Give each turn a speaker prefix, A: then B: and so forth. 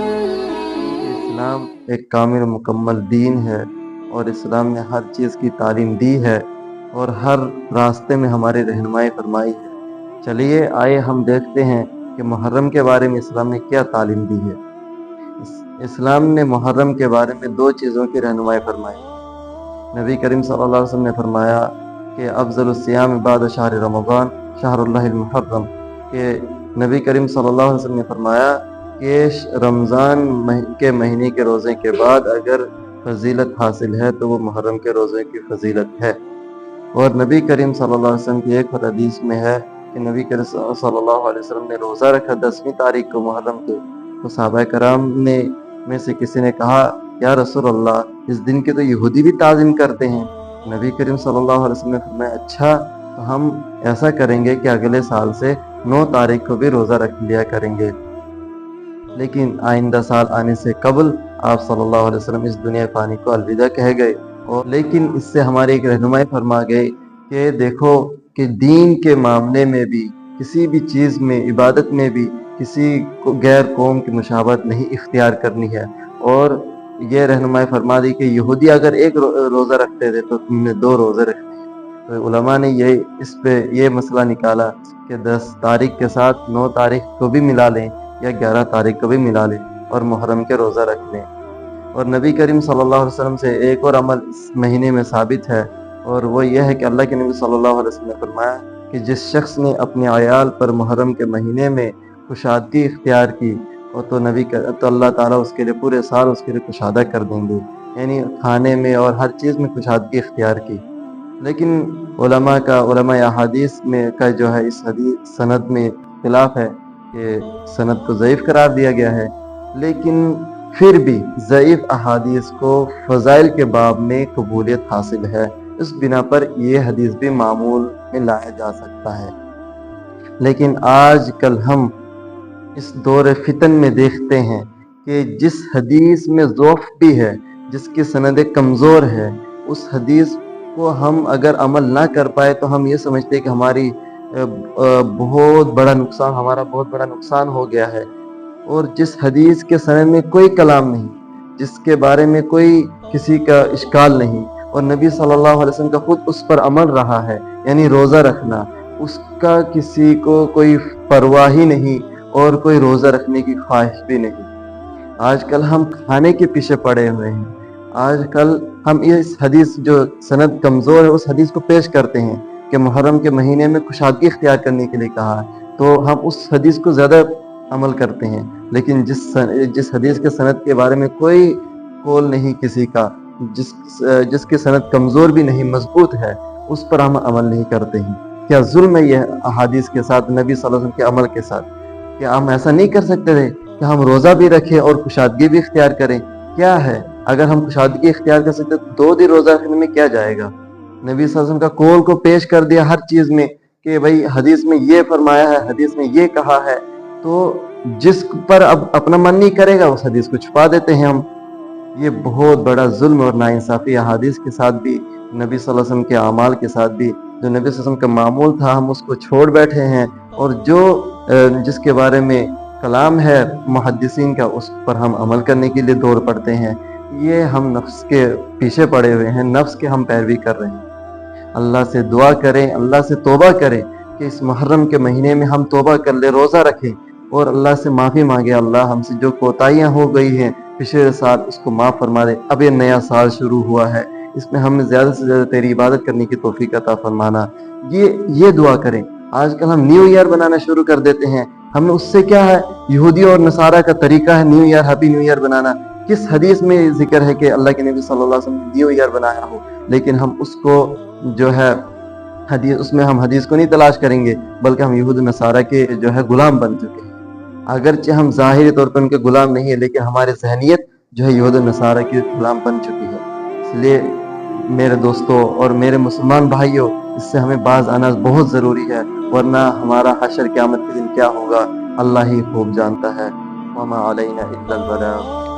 A: اسلام ایک کامل مکمل دین ہے اور اسلام نے ہر چیز کی تعلیم دی ہے اور ہر راستے میں ہماری رہنمائی فرمائی ہے۔ چلیے آئے ہم دیکھتے ہیں کہ محرم کے بارے میں اسلام نے کیا تعلیم دی ہے۔ اسلام نے محرم کے بارے میں 2 چیزوں کی رہنمائی فرمائی۔ نبی کریم صلی اللہ علیہ وسلم نے فرمایا کہ افضل الصیام بعد شہر رمضان شہر اللہ المحرم، کہ نبی کریم صلی اللہ علیہ وسلم نے فرمایا کہ رمضان کے مہینے کے روزے کے بعد اگر فضیلت حاصل ہے تو وہ محرم کے روزے کی فضیلت ہے۔ اور نبی کریم صلی اللہ علیہ وسلم کی ایک حدیث میں ہے کہ نبی کریم صلی اللہ علیہ وسلم نے روزہ رکھا 10ویں تاریخ کو محرم کے، تو صحابہ کرام میں سے کسی نے کہا یا رسول اللہ اس دن کے تو یہودی بھی تعظیم کرتے ہیں۔ نبی کریم صلی اللہ علیہ وسلم نے فرمایا اچھا تو ہم ایسا کریں گے کہ اگلے سال سے 9 تاریخ کو بھی روزہ رکھ لیا کریں گے۔ لیکن آئندہ سال آنے سے قبل آپ صلی اللہ علیہ وسلم اس دنیا فانی کو الوداع کہہ گئے، اور لیکن اس سے ہماری ایک رہنمائی فرما گئے کہ دیکھو کہ دین کے معاملے میں بھی، کسی بھی چیز میں، عبادت میں بھی کسی کو غیر قوم کی مشابہت نہیں اختیار کرنی ہے۔ اور یہ رہنمائی فرما دی کہ یہودی اگر ایک روزہ رکھتے تھے تو تم نے 2 روزے رکھنے ہیں۔ تو علماء نے اس پہ یہ مسئلہ نکالا کہ 10 تاریخ کے ساتھ 9 تاریخ کو بھی ملا لیں یا 11 تاریخ کو بھی ملا لیں اور محرم کے روزہ رکھ لیں۔ اور نبی کریم صلی اللہ علیہ وسلم سے ایک اور عمل اس مہینے میں ثابت ہے، اور وہ یہ ہے کہ اللہ کے نبی صلی اللہ علیہ وسلم نے فرمایا کہ جس شخص نے اپنے عیال پر محرم کے مہینے میں کشادگی اختیار کی اور تو اللہ تعالیٰ اس کے لیے پورے سال اس کے لیے کشادہ کر دیں گے، یعنی کھانے میں اور ہر چیز میں کشادگی اختیار کی۔ لیکن علماء احادیث میں کا جو ہے اس حدیث سند میں اختلاف ہے کہ سند کو ضعیف قرار دیا گیا ہے، لیکن پھر بھی ضعیف احادیث کو فضائل کے باب میں قبولیت حاصل ہے، اس بنا پر یہ حدیث بھی معمول میں لایا جا سکتا ہے۔ لیکن آج کل ہم اس دور فتن میں دیکھتے ہیں کہ جس حدیث میں ضعف بھی ہے، جس کی سند کمزور ہے، اس حدیث کو ہم اگر عمل نہ کر پائے تو ہم یہ سمجھتے ہیں کہ ہمارا بہت بڑا نقصان ہو گیا ہے۔ اور جس حدیث کے سند میں کوئی کلام نہیں، جس کے بارے میں کوئی کسی کا اشکال نہیں، اور نبی صلی اللہ علیہ وسلم کا خود اس پر عمل رہا ہے، یعنی روزہ رکھنا، اس کا کسی کو کوئی پرواہ ہی نہیں اور کوئی روزہ رکھنے کی خواہش بھی نہیں۔ آج کل ہم کھانے کے پیچھے پڑے ہوئے ہیں، آج کل ہم اس حدیث جو سند کمزور ہے اس حدیث کو پیش کرتے ہیں کہ محرم کے مہینے میں کشادگی اختیار کرنے کے لیے کہا ہے، تو ہم اس حدیث کو زیادہ عمل کرتے ہیں۔ لیکن جس حدیث کے سند کے بارے میں کوئی قول نہیں کسی کا، جس کی سند کمزور بھی نہیں، مضبوط ہے، اس پر ہم عمل نہیں کرتے ہیں۔ کیا ظلم ہے یہ احادیث کے ساتھ، نبی صلی اللہ علیہ وسلم کے عمل کے ساتھ؟ کیا ہم ایسا نہیں کر سکتے تھے کہ ہم روزہ بھی رکھیں اور کشادگی بھی اختیار کریں؟ کیا ہے اگر ہم کشادگی اختیار کر سکتے تو 2 دن روزہ رکھنے میں کیا جائے گا؟ نبی صلی اللہ علیہ وسلم کا قول کو پیش کر دیا ہر چیز میں کہ بھائی حدیث میں یہ فرمایا ہے، حدیث میں یہ کہا ہے، تو جس پر اب اپنا من نہیں کرے گا اس حدیث کو چھپا دیتے ہیں ہم۔ یہ بہت بڑا ظلم اور ناانصافی احادیث کے ساتھ بھی، نبی صلی اللہ علیہ وسلم کے اعمال کے ساتھ بھی، جو نبی صلی اللہ علیہ وسلم کا معمول تھا ہم اس کو چھوڑ بیٹھے ہیں، اور جس کے بارے میں کلام ہے محدثین کا اس پر ہم عمل کرنے کے لیے دوڑ پڑتے ہیں۔ یہ ہم نفس کے پیچھے پڑے ہوئے ہیں، نفس کے ہم پیروی کر رہے ہیں۔ اللہ سے دعا کریں، اللہ سے توبہ کریں کہ اس محرم کے مہینے میں ہم توبہ کر لیں، روزہ رکھیں اور اللہ سے معافی مانگے، اللہ ہم سے جو کوتاہیاں ہو گئی ہیں پچھلے سال اس کو معاف فرما دے۔ اب یہ نیا سال شروع ہوا ہے، اس میں ہمیں زیادہ سے زیادہ تیری عبادت کرنے کی توفیق عطا فرمانا، یہ دعا کریں۔ آج کل ہم نیو ایئر بنانا شروع کر دیتے ہیں، ہمیں اس سے کیا ہے، یہودی اور نصارہ کا طریقہ ہے new year, happy new year بنانا۔ کس حدیث میں ذکر ہے کہ اللہ کے نبی صلی اللہ علیہ وسلم نے نیو ایئر بنایا ہو؟ لیکن ہم اس کو جو ہے اس میں ہم حدیث کو نہیں تلاش کریں گے، بلکہ ہم یہود نصارہ کے جو ہے غلام بن چکے ہیں۔ اگرچہ ہم ظاہری طور پر ان کے غلام نہیں ہیں، لیکن ہماری ذہنیت جو ہے یہود نصارہ کی غلام بن چکی ہے۔ اس لیے میرے دوستوں اور میرے مسلمان بھائیوں، اس سے ہمیں باز آنا بہت ضروری ہے، ورنہ ہمارا حشر قیامت کے دن کیا ہوگا اللہ ہی خوب جانتا ہے۔ وما علینا الا البلاغ۔